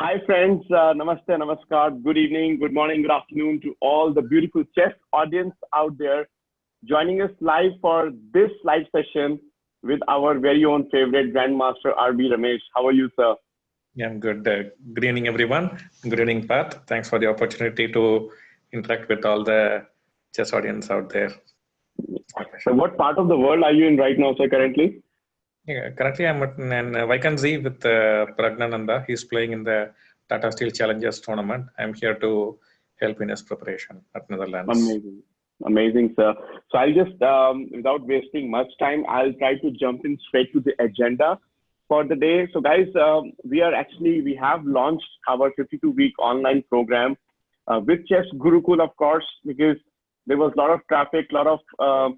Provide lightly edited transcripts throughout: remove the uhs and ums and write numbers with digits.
Hi friends, namaste, namaskar, good evening, good morning, good afternoon to all the beautiful chess audience out there joining us live for this live session with our very own favorite Grandmaster R.B. Ramesh. How are you, sir? Yeah, I'm good. Good evening, everyone. Good evening, Pat. Thanks for the opportunity to interact with all the chess audience out there. So what part of the world are you in right now, sir, currently? Yeah, currently, I'm in Vaikansee with Pragnananda. He's playing in the Tata Steel Challengers tournament. I'm here to help in his preparation at Netherlands. Amazing. Amazing, sir. So I'll just, without wasting much time, I'll try to jump in straight to the agenda for the day. So guys, we have launched our 52-week online program with Chess Gurukul, of course, because there was a lot of traffic, a lot of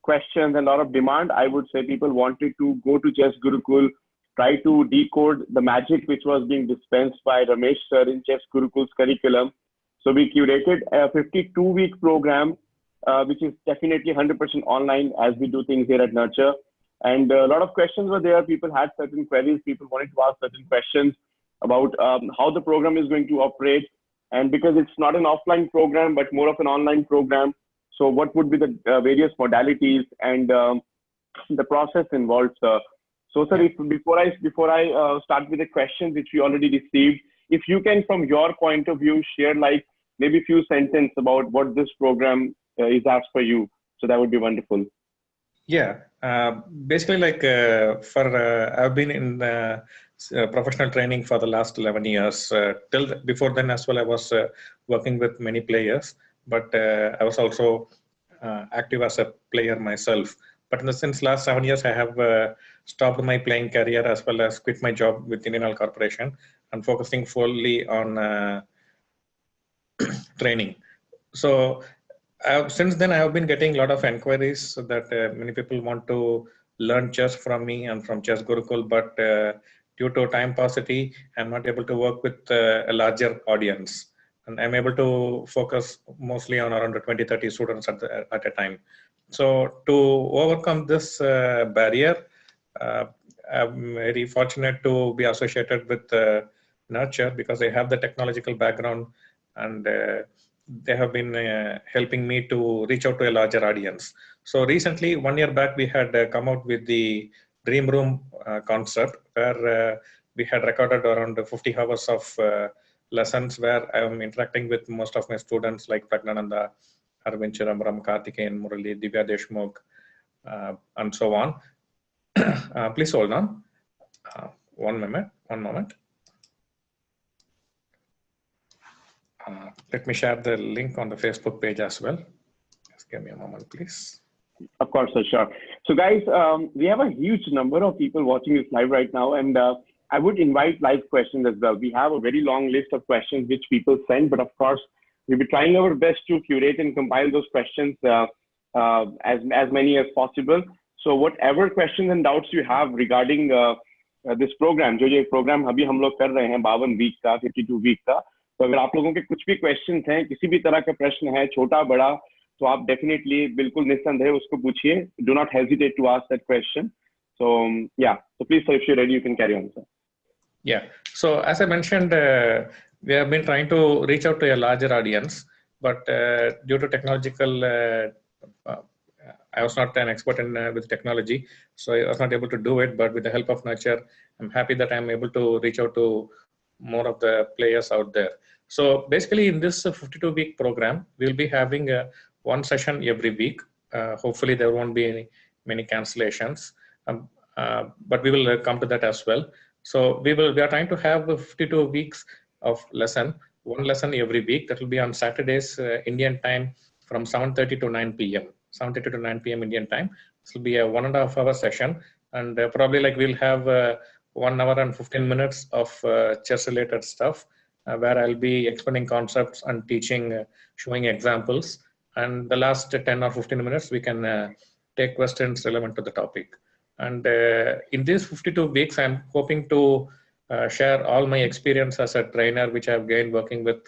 questions and a lot of demand. I would say people wanted to go to Chess Gurukul, try to decode the magic which was being dispensed by Ramesh sir in Chess Gurukul's curriculum. So we curated a 52-week program, which is definitely 100% online as we do things here at Nurture. And a lot of questions were there. People had certain queries. People wanted to ask certain questions about how the program is going to operate. And because it's not an offline program, but more of an online program, so what would be the various modalities and the process involved, sir? So, sir, before I start with the questions which we already received, if you can, from your point of view, share like maybe a few sentences about what this program is asked for you. So that would be wonderful. Yeah, basically, I've been in professional training for the last 11 years. Before then as well, I was working with many players, but I was also active as a player myself. But since last 7 years, I have stopped my playing career as well as quit my job with Indian Oil Corporation and focusing fully on training. So since then, I have been getting a lot of inquiries that many people want to learn chess from me and from Chess Gurukul, but due to time paucity, I'm not able to work with a larger audience. And I'm able to focus mostly on around 20-30 students at a time. So to overcome this barrier, I'm very fortunate to be associated with Nurture because I have the technological background and they have been helping me to reach out to a larger audience. So recently, 1 year back, we had come out with the Dream Room concept where we had recorded around 50 hours of lessons where I am interacting with most of my students like Pragnananda, Arvind Chidambaram, Karthikeyan, Murali, Divya Deshmukh, and so on. Please hold on. One moment. Let me share the link on the Facebook page as well. Just give me a moment, please. Of course, sir, sure. So guys, we have a huge number of people watching this live right now, and I would invite live questions as well. We have a very long list of questions which people send, but of course, we'll be trying our best to curate and compile those questions as many as possible. So whatever questions and doubts you have regarding this program, जो ये program अभी हम लोग कर रहे हैं 52 week का 52 week का, तो अगर आप लोगों के कुछ भी क्वेश्चन हैं, किसी भी तरह का प्रश्न है, छोटा बड़ा, तो आप डेफिनेटली बिल्कुल निस्संदेह उसको पूछिए. Do not hesitate to ask that question. So yeah, so please, sir, if you're ready, you can carry on, sir. Yeah. So as I mentioned, we have been trying to reach out to a larger audience, but due to technological, I was not an expert in with technology, so I was not able to do it. But with the help of Nurture, I'm happy that I'm able to reach out to more of the players out there. So basically, in this 52-week program, we'll be having one session every week. Hopefully, there won't be many cancellations, but we will come to that as well. So we are trying to have 52 weeks of one lesson every week. That will be on Saturdays Indian time from 7:30 to 9 p.m. 7:30 to 9 p.m. Indian time. This will be a 1.5 hour session, and probably like we'll have 1 hour and 15 minutes of chess related stuff where I'll be explaining concepts and teaching, showing examples. And the last 10 or 15 minutes, we can take questions relevant to the topic. And in these 52 weeks, I'm hoping to share all my experience as a trainer, which I've gained working with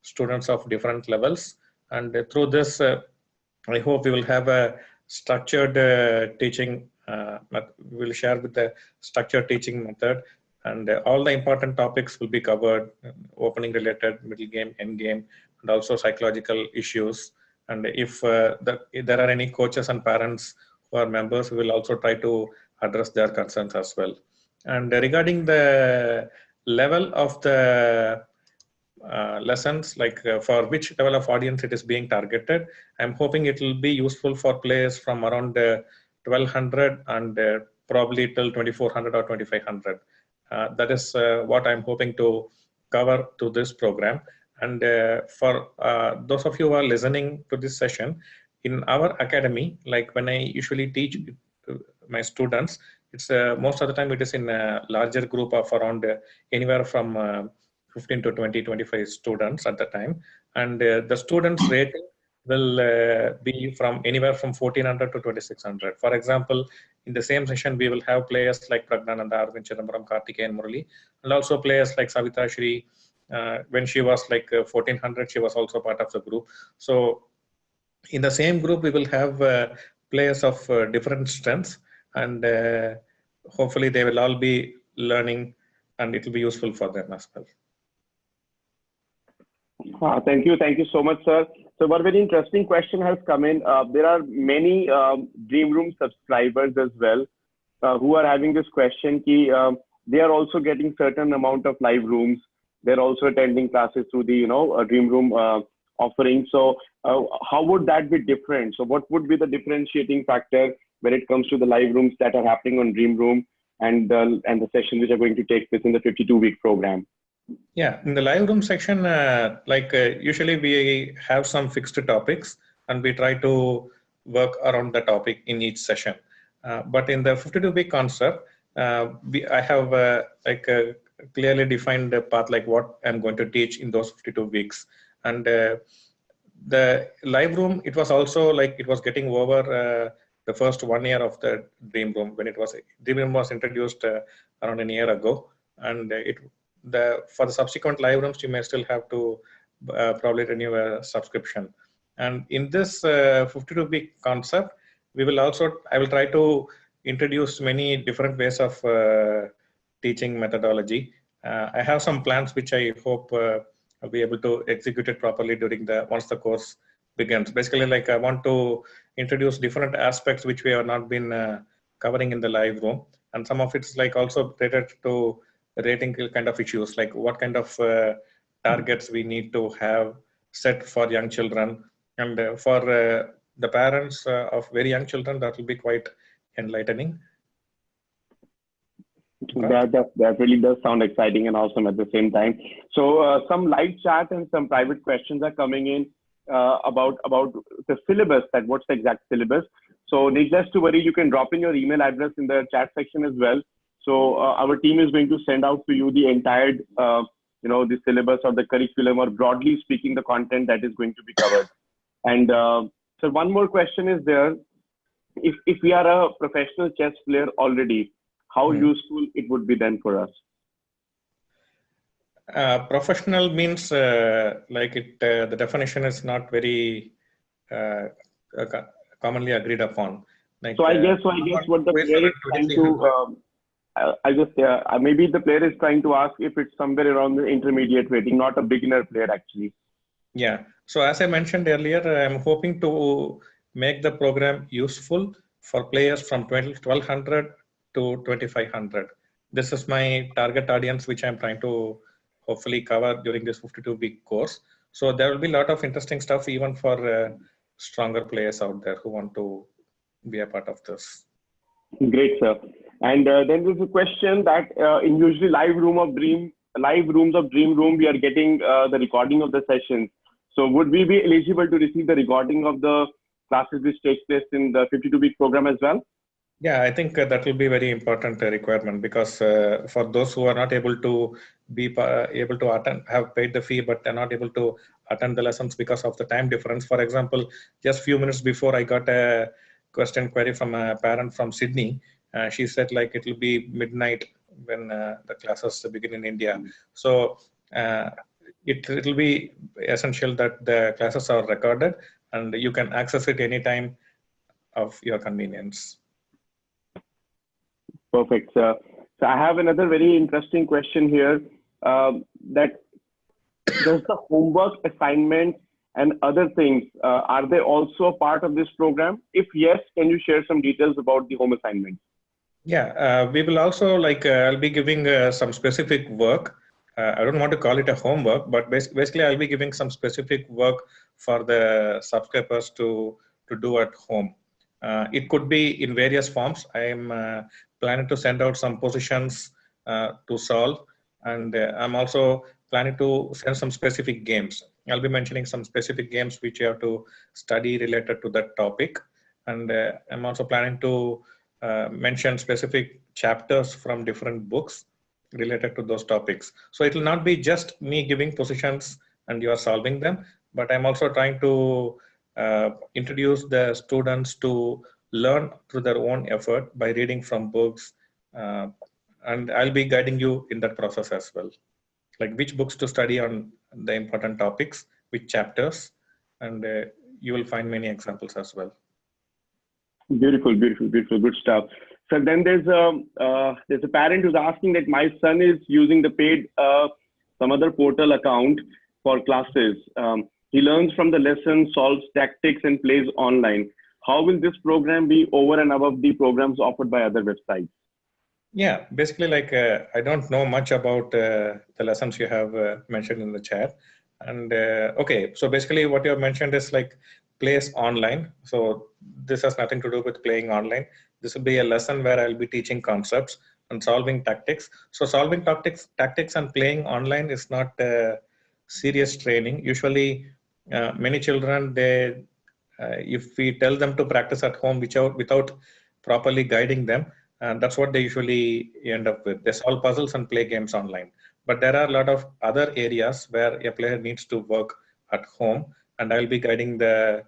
students of different levels. And through this, I hope we will have a structured teaching. We'll share with the structured teaching method and all the important topics will be covered: opening related, middle game, end game, and also psychological issues. And if there are any coaches and parents who are members, we will also try to address their concerns as well. And regarding the level of the lessons, like for which level of audience it is being targeted, I'm hoping it will be useful for players from around 1200 and probably till 2400 or 2500. That is what I'm hoping to cover to this program. And for those of you who are listening to this session, in our academy, like when I usually teach my students, it's most of the time it is in a larger group of around anywhere from 15 to 20, 25 students at the time. And the students rating will be from anywhere from 1400 to 2600. For example, in the same session, we will have players like Pragnananda, Arvind Chidambaram, Kartikeyan, Murali, and also players like Savita Shri. When she was like 1400, she was also part of the group. So in the same group, we will have players of different strengths, and hopefully they will all be learning, and it will be useful for them as well. Thank you so much, sir. So one very interesting question has come in. There are many Dream Room subscribers as well who are having this question. They are also getting certain amount of live rooms. They're also attending classes through the Dream Room offering. So how would that be different? So what would be the differentiating factor when it comes to the live rooms that are happening on Dream Room and the sessions which are going to take place in the 52-week program? Yeah, in the live room section, usually we have some fixed topics and we try to work around the topic in each session. But in the 52-week concept, I have clearly defined the path, like what I'm going to teach in those 52 weeks. And the live room, it was also like it was getting over the first 1 year of the Dream Room when Dream Room was introduced around a year ago, and for the subsequent live rooms, you may still have to probably renew a subscription. And in this 52-week concept, I will try to introduce many different ways of teaching methodology. I have some plans which I hope I'll be able to execute it properly once the course begins. Basically, like I want to introduce different aspects which we have not been covering in the live room, and some of it's like also related to rating kind of issues, like what kind of targets we need to have set for young children, and for the parents of very young children, that will be quite enlightening. That really does sound exciting and awesome at the same time. So some live chat and some private questions are coming in about the syllabus, that what's the exact syllabus. So needless to worry, you can drop in your email address in the chat section as well. So our team is going to send out to you the entire, the syllabus or the curriculum, or broadly speaking, the content that is going to be covered. And so one more question is there. If we are a professional chess player already, how useful it would be then for us? Professional means the definition is not very commonly agreed upon. So I guess what the player is trying to, maybe the player is trying to ask if it's somewhere around the intermediate rating, not a beginner player actually. Yeah. So as I mentioned earlier, I'm hoping to make the program useful for players from 1200 to 2500. This is my target audience, which I'm trying to hopefully cover during this 52-week course. So there will be a lot of interesting stuff even for stronger players out there who want to be a part of this. Great, sir. And then there's a question that in usually live rooms of Dream Room, we are getting the recording of the sessions. So would we be eligible to receive the recording of the classes which take place in the 52-week program as well? Yeah, I think that will be very important requirement, because for those who are not able to attend, have paid the fee, but are not able to attend the lessons because of the time difference. For example, just few minutes before, I got a query from a parent from Sydney. She said like it will be midnight when the classes begin in India. So it will be essential that the classes are recorded and you can access it anytime of your convenience. Perfect, sir. So I have another very interesting question here. That does the homework assignment and other things are they also a part of this program? If yes, can you share some details about the home assignments? Yeah, we will also I'll be giving some specific work. I don't want to call it a homework, but basically I'll be giving some specific work for the subscribers to do at home. It could be in various forms. I am planning to send out some positions to solve, and I'm also planning to send some specific games. I'll be mentioning some specific games which you have to study related to that topic, and I'm also planning to mention specific chapters from different books related to those topics. So it will not be just me giving positions and you are solving them, but I'm also trying to introduce the students to learn through their own effort by reading from books. And I'll be guiding you in that process as well, like which books to study on the important topics, which chapters, and you will find many examples as well. Beautiful, beautiful, beautiful, good stuff. So then there's a parent who's asking that my son is using the paid some other portal account for classes. He learns from the lesson, solves tactics, and plays online. How will this program be over and above the programs offered by other websites? Yeah, basically, I don't know much about the lessons you have mentioned in the chat. And okay, so basically, what you have mentioned is like plays online. So this has nothing to do with playing online. This will be a lesson where I'll be teaching concepts and solving tactics. So solving tactics and playing online is not serious training. Usually, many children if we tell them to practice at home without properly guiding them, and that's what they usually end up with. They solve puzzles and play games online. But there are a lot of other areas where a player needs to work at home, and I'll be guiding the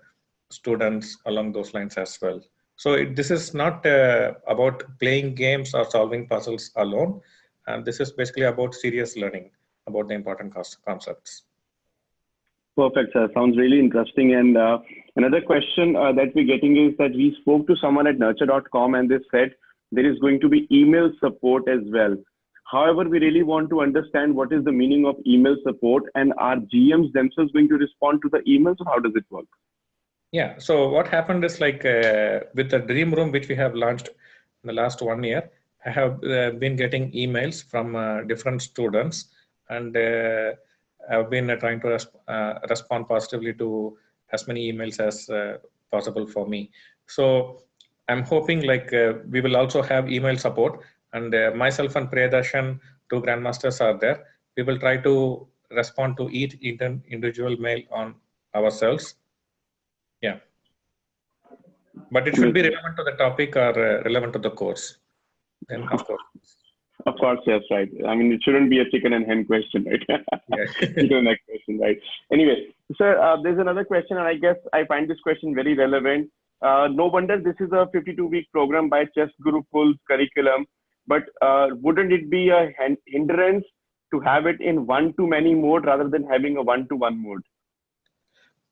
students along those lines as well. So this is not about playing games or solving puzzles alone, and this is basically about serious learning about the important concepts. Perfect, sir. Sounds really interesting. And another question that we're getting is that we spoke to someone at nurtr.com and they said there is going to be email support as well. However, we really want to understand what is the meaning of email support, and are GMs themselves going to respond to the emails, or how does it work? Yeah, so what happened is with the Dream Room, which we have launched in the last 1 year, I have been getting emails from different students, and I've been trying to respond positively to as many emails as possible for me. So I'm hoping we will also have email support, and myself and Priyadarshan, two grandmasters are there. We will try to respond to each individual mail on ourselves. Yeah, but it should be relevant to the topic or relevant to the course. Then of course. Of course, yes, right. I mean, it shouldn't be a chicken and hen question, right? Yeah. Chicken and egg question, right? Anyway, sir, there's another question, and I guess I find this question very relevant. No wonder this is a 52-week program by Chess Gurukul's curriculum, but wouldn't it be a hindrance to have it in one-to-many mode rather than having a one-to-one mode?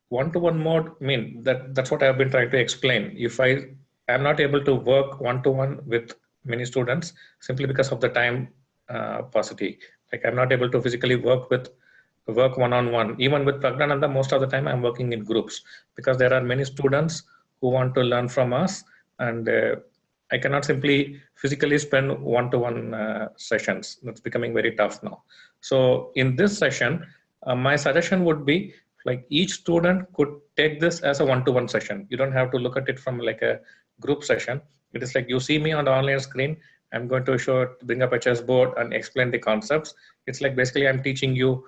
One-to-one mode, I mean, that's what I've been trying to explain. If I am not able to work one-to-one with many students simply because of the time paucity, like I'm not able to physically work one-on-one. Even with Pragnananda, most of the time I'm working in groups because there are many students who want to learn from us, and I cannot simply physically spend one-to-one sessions. That's becoming very tough now. So in this session, my suggestion would be like each student could take this as a one-to-one session. You don't have to look at it from like a group session. It is like you see me on the online screen. I'm going to bring up a chessboard and explain the concepts. It's like basically I'm teaching you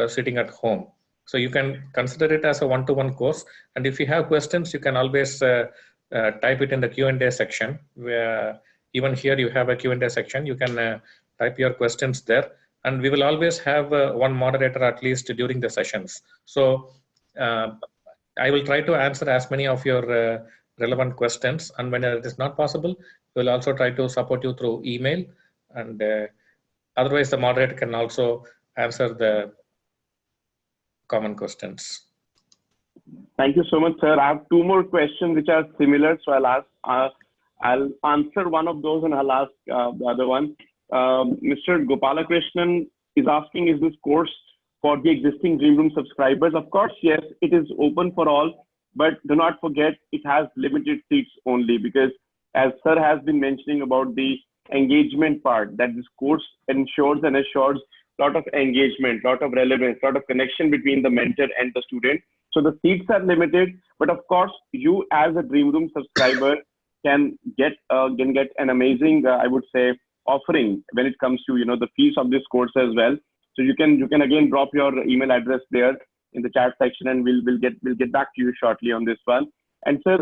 sitting at home. So you can consider it as a one-to-one course. And if you have questions, you can always type it in the Q&A section. Where even here you have a Q&A section. You can type your questions there. And we will always have one moderator at least during the sessions. So I will try to answer as many of your relevant questions. And when it is not possible, we'll also try to support you through email. And otherwise, the moderator can also answer the common questions. Thank you so much, sir. I have two more questions which are similar. So I'll answer one of those and I'll ask the other one. Mr. Gopalakrishnan is asking, is this course for the existing Dream Room subscribers? Of course, yes, it is open for all, but do not forget it has limited seats only, because as sir has been mentioning about the engagement part, that this course ensures and assures lot of engagement, lot of relevance, lot of connection between the mentor and the student. So the seats are limited, but of course, you as a Dream Room subscriber can get an amazing, I would say, offering when it comes to the fees of this course as well. So you can again drop your email address there in the chat section, and we'll get back to you shortly on this one. And sir,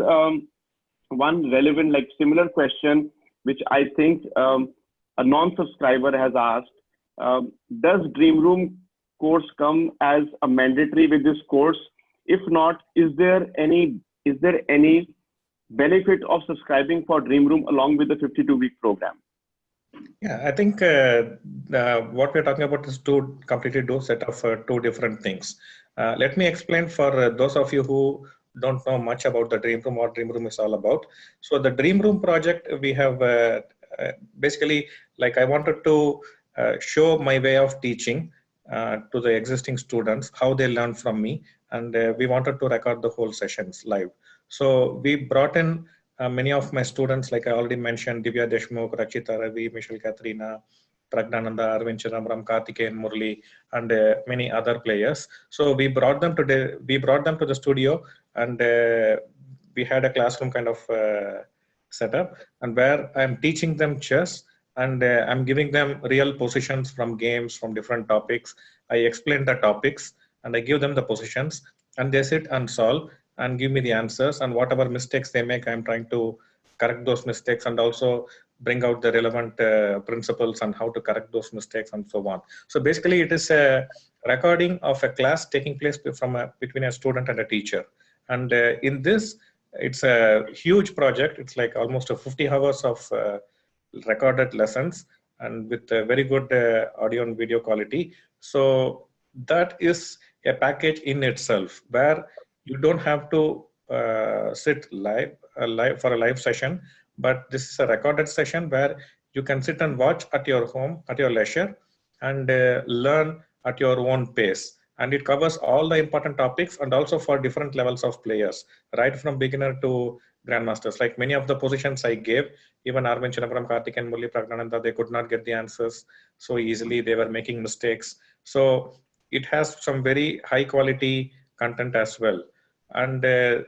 one relevant like similar question, which I think a non-subscriber has asked: does Dream Room course come as a mandatory with this course? If not, is there any benefit of subscribing for Dream Room along with the 52-week program? Yeah, I think what we're talking about is two completely set of two different things. Let me explain for those of you who don't know much about the Dream Room, what Dream Room is all about. So the Dream Room project, we have basically, like, I wanted to show my way of teaching to the existing students, how they learn from me, and we wanted to record the whole sessions live. So we brought in many of my students, like I already mentioned, Divya Deshmukh, Rachita Ravi, Michelle Katharina, Pragnananda, Arvind Chidambaram, Karthikeyan Murli, and many other players. So we brought them to the studio, and we had a classroom kind of setup, and where I'm teaching them chess, and I'm giving them real positions from games, from different topics. I explain the topics, and I give them the positions, and they sit and solve and give me the answers, and whatever mistakes they make, I'm trying to correct those mistakes, and also bring out the relevant principles and how to correct those mistakes, and so on. So basically, it is a recording of a class taking place between a student and a teacher. And in this, it's a huge project. It's like almost 50 hours of recorded lessons, and with very good audio and video quality. So that is a package in itself, where you don't have to sit live for a live session, but this is a recorded session where you can sit and watch at your home, at your leisure, and learn at your own pace. And it covers all the important topics, and also for different levels of players, right from beginner to grandmasters. Like many of the positions I gave, even Arvind Chidambaram, Karthikeyan Murli, Pragnananda, they could not get the answers so easily. They were making mistakes. So it has some very high quality content as well. And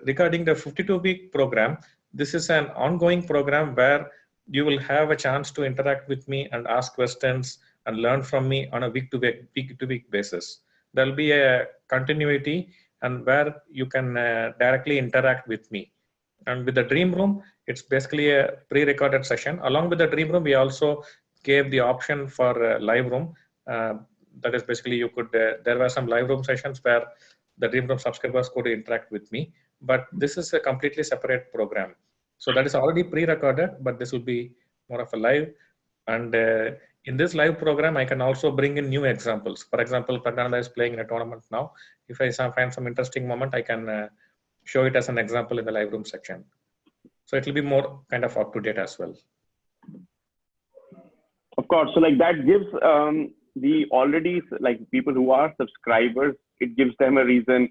regarding the 52-week program, this is an ongoing program where you will have a chance to interact with me and ask questions and learn from me on a week-to-week basis. There'll be a continuity, and where you can directly interact with me. And with the Dream Room, it's basically a pre-recorded session. Along with the Dream Room, we also gave the option for live room. That is basically there were some live room sessions where the Dream Room subscribers could interact with me, but this is a completely separate program. So that is already pre-recorded, but this will be more of a live. And in this live program, I can also bring in new examples. For example, Pragnananda is playing in a tournament now. If I find some interesting moment, I can show it as an example in the live room section. So it will be more kind of up to date as well. Of course. So like that gives the already like people who are subscribers, it gives them a reason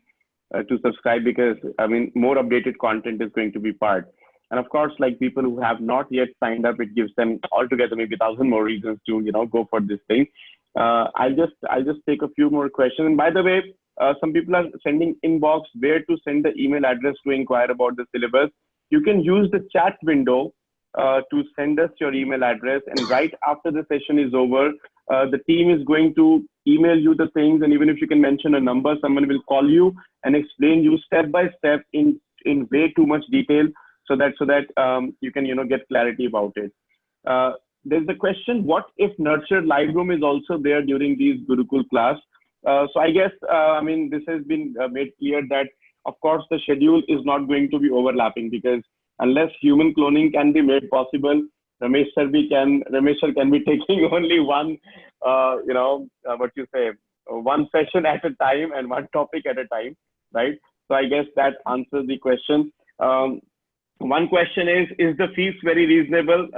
to subscribe, because I mean more updated content is going to be part. And of course, like people who have not yet signed up, it gives them altogether maybe 1,000 more reasons to go for this thing. I'll just take a few more questions. And by the way, some people are sending inbox where to send the email address to inquire about the syllabus. You can use the chat window to send us your email address, and right after the session is over, the team is going to email you the things, and even if you can mention a number, someone will call you and explain you step by step in way too much detail, so that you can get clarity about it. There's the question, what if Nurture live room is also there during these Gurukul class? So I guess I mean this has been made clear that of course the schedule is not going to be overlapping, because unless human cloning can be made possible, Ramesh sir can be taking only one, one session at a time and one topic at a time, right? So I guess that answers the question. One question is the fees very reasonable?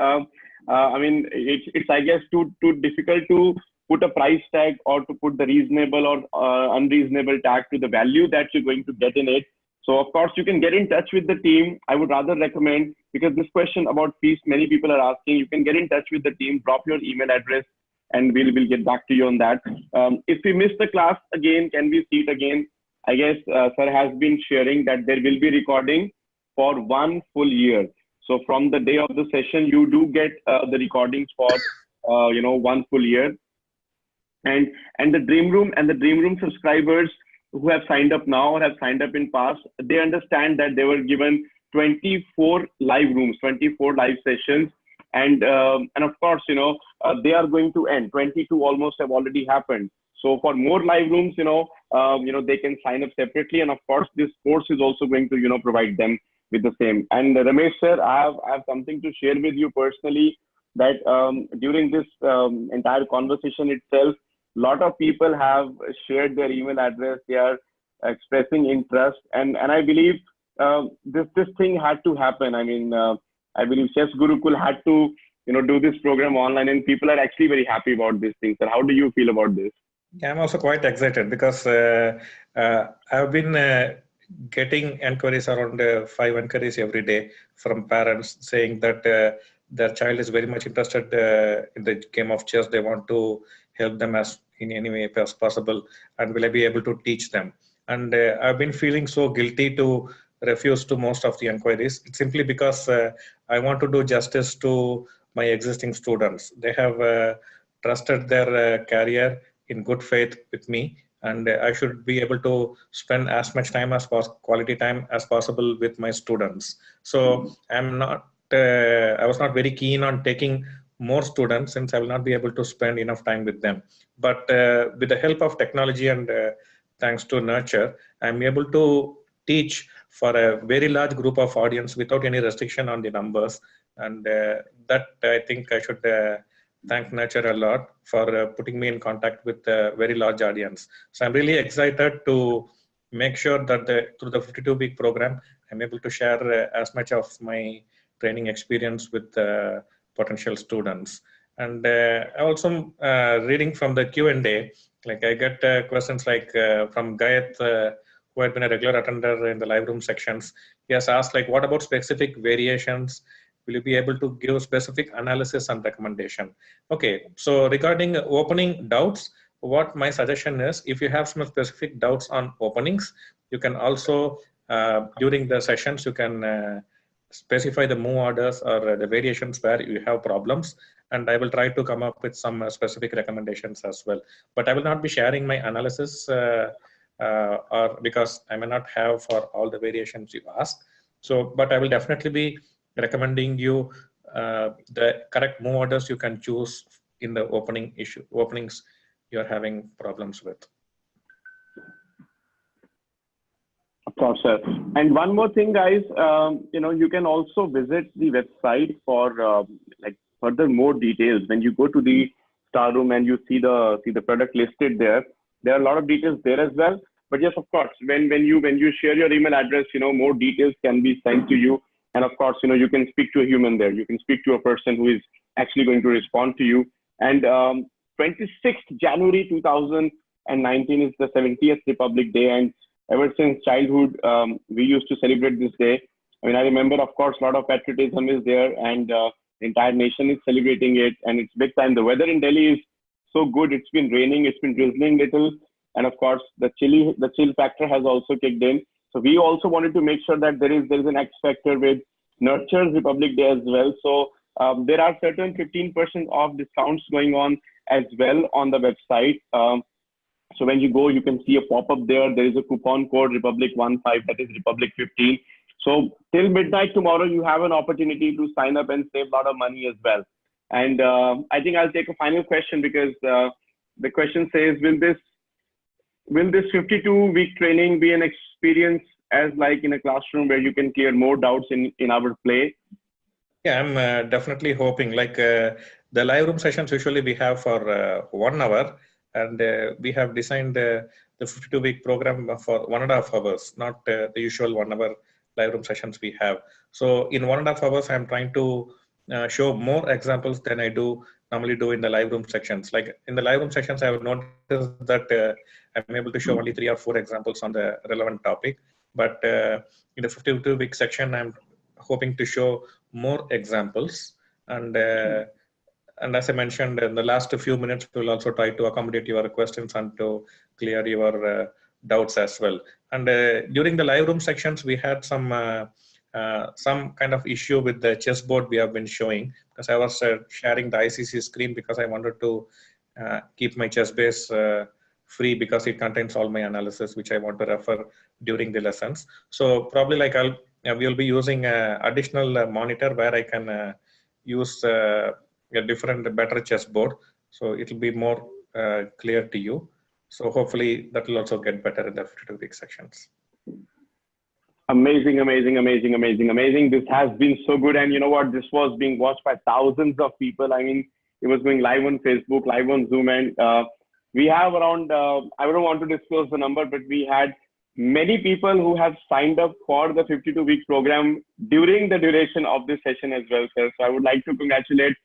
I mean, it's I guess too difficult to put a price tag or to put the reasonable or unreasonable tag to the value that you're going to get in it. So of course you can get in touch with the team. I would rather recommend, because this question about fees many people are asking, you can get in touch with the team, drop your email address, and we'll get back to you on that. If we miss the class again, can we see it again? I guess sir has been sharing that there will be recording for 1 full year. So from the day of the session, you do get the recordings for 1 full year. And the dream room subscribers who have signed up now or have signed up in past, they understand that they were given 24 live rooms, 24 live sessions, and of course they are going to end. 22 almost have already happened. So for more live rooms, they can sign up separately, and of course this course is also going to provide them with the same. And Ramesh sir, I have something to share with you personally, that during this entire conversation itself, lot of people have shared their email address. They are expressing interest, and I believe this thing had to happen. I mean, I believe Chess Gurukul had to do this program online, and people are actually very happy about this thing. Sir, how do you feel about this? Yeah, I'm also quite excited because I've been getting enquiries around 5 enquiries every day from parents saying that their child is very much interested in the game of chess. They want to help them as in any way as possible, and will I be able to teach them? And I've been feeling so guilty to refuse to most of the enquiries. It's simply because I want to do justice to my existing students. They have trusted their career in good faith with me, and I should be able to spend as much time as quality time as possible with my students. So I was not very keen on taking more students, since I will not be able to spend enough time with them. But with the help of technology and thanks to nurtr, I'm able to teach for a very large group of audience without any restriction on the numbers. And that I think I should thank nurtr a lot for putting me in contact with a very large audience. So I'm really excited to make sure that through the 52-week program, I'm able to share as much of my training experience with potential students. And also reading from the Q&A, like I get questions like from Gayat, who had been a regular attender in the live room sections. He has asked, like, what about specific variations? Will you be able to give specific analysis and recommendation? Okay, so regarding opening doubts, what my suggestion is, if you have some specific doubts on openings, you can also, during the sessions, you can specify the move orders or the variations where you have problems, and I will try to come up with some specific recommendations as well. But I will not be sharing my analysis or because I may not have for all the variations you ask. So, but I will definitely be recommending you the correct move orders you can choose in the openings you're having problems with. Of course, sir. And one more thing, guys, you can also visit the website for like further more details. When you go to the star room and you see the product listed there are a lot of details there as well. But yes, of course, when you share your email address, more details can be sent to you. And of course, you can speak to a human there. You can speak to a person who is actually going to respond to you. And 26th January 2019 is the 70th Republic Day, and ever since childhood, we used to celebrate this day. I mean, I remember, of course, a lot of patriotism is there, and the entire nation is celebrating it, and it's big time. The weather in Delhi is so good. It's been raining, it's been drizzling little, and of course, the chill factor has also kicked in. So we also wanted to make sure that there is an X factor with nurtr's Republic Day as well. So there are certain 15% off discounts going on as well on the website. So when you go, you can see a pop-up there. There is a coupon code Republic15, that is Republic15. So till midnight tomorrow, you have an opportunity to sign up and save a lot of money as well. And I think I'll take a final question, because the question says, will this 52-week training be an experience as like in a classroom where you can clear more doubts in our play? Yeah, I'm definitely hoping, like the live room sessions usually we have for 1 hour. And we have designed the 52-week program for 1.5 hours, not the usual 1 hour live room sessions we have. So in 1.5 hours, I'm trying to show more examples than I normally do in the live room sections. Like in the live room sections, I have noticed that I'm able to show only 3 or 4 examples on the relevant topic. But in the 52-week section, I'm hoping to show more examples. And as I mentioned, in the last few minutes, we'll also try to accommodate your questions and to clear your doubts as well. And during the live room sections, we had some kind of issue with the chessboard we have been showing, because I was sharing the ICC screen because I wanted to keep my chess base free, because it contains all my analysis, which I want to refer during the lessons. So probably like we will be using additional monitor where I can use a different, better chessboard. So it will be more clear to you. So hopefully that will also get better in the 52-week sections. Amazing, amazing, amazing, amazing, amazing. This has been so good. And you know what? This was being watched by thousands of people. I mean, it was going live on Facebook, live on Zoom. And we have around, I don't want to disclose the number, but we had many people who have signed up for the 52-week program during the duration of this session as well, sir. So I would like to congratulate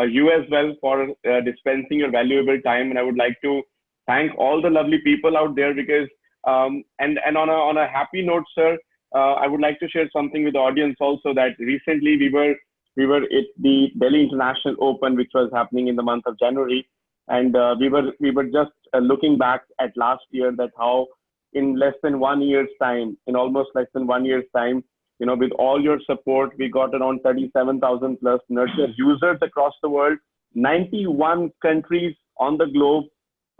you as well for dispensing your valuable time. And I would like to thank all the lovely people out there, because, and on a happy note, sir, I would like to share something with the audience also, that recently we were at the Delhi International Open, which was happening in the month of January. And we were just looking back at last year, that how in less than 1 year's time, in almost less than 1 year's time, you know, with all your support, we got around 37,000 plus nurtr users across the world. 91 countries on the globe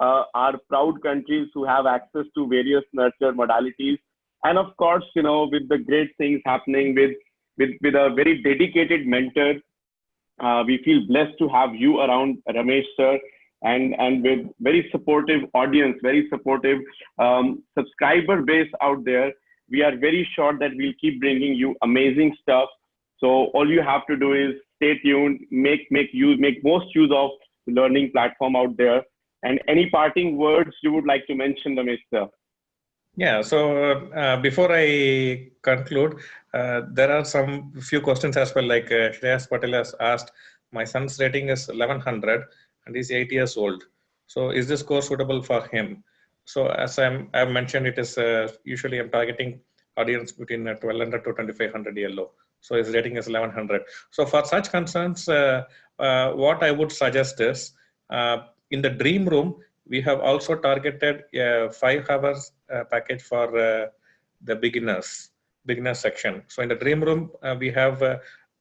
are proud countries who have access to various nurtr modalities. And of course, you know, with the great things happening with a very dedicated mentor, we feel blessed to have you around, Ramesh sir, and with very supportive audience, very supportive subscriber base out there. We are very sure that we'll keep bringing you amazing stuff. So all you have to do is stay tuned, make most use of the learning platform out there. And any parting words you would like to mention, Ramesh sir? Yeah, so before I conclude, there are some few questions as well. Like Shreyas Patel has asked, my son's rating is 1100 and he's 8 years old. So is this course suitable for him? So as I've mentioned, it is usually I'm targeting audience between 1200 to 2500 yellow. So his rating is 1100. So for such concerns, what I would suggest is in the dream room, we have also targeted a 5 hours package for the beginner section. So in the dream room, we have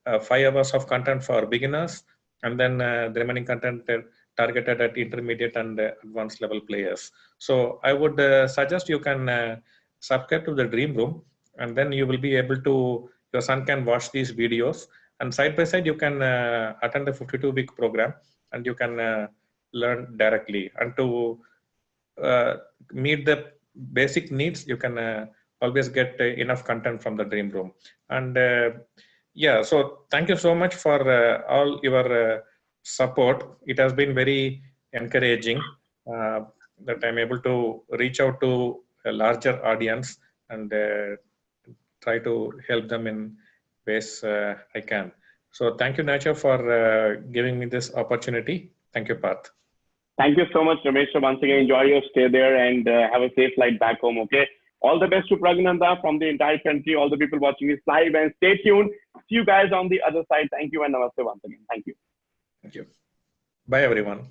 5 hours of content for beginners, and then the remaining content targeted at intermediate and advanced level players. So I would suggest you can subscribe to the dream room, and then you will be able to, your son can watch these videos, and side by side you can attend the 52-week program, and you can learn directly. And to meet the basic needs, you can always get enough content from the dream room. And yeah, so thank you so much for all your support. It has been very encouraging that I'm able to reach out to a larger audience and try to help them in ways I can. So thank you, nurtr, for giving me this opportunity. Thank you, Parth. Thank you so much, Ramesh. Once again, enjoy your stay there and have a safe flight back home, okay? All the best to Pragnanda from the entire country, all the people watching this live, and stay tuned. See you guys on the other side. Thank you and namaste once again. Thank you. Thank you. Bye, everyone.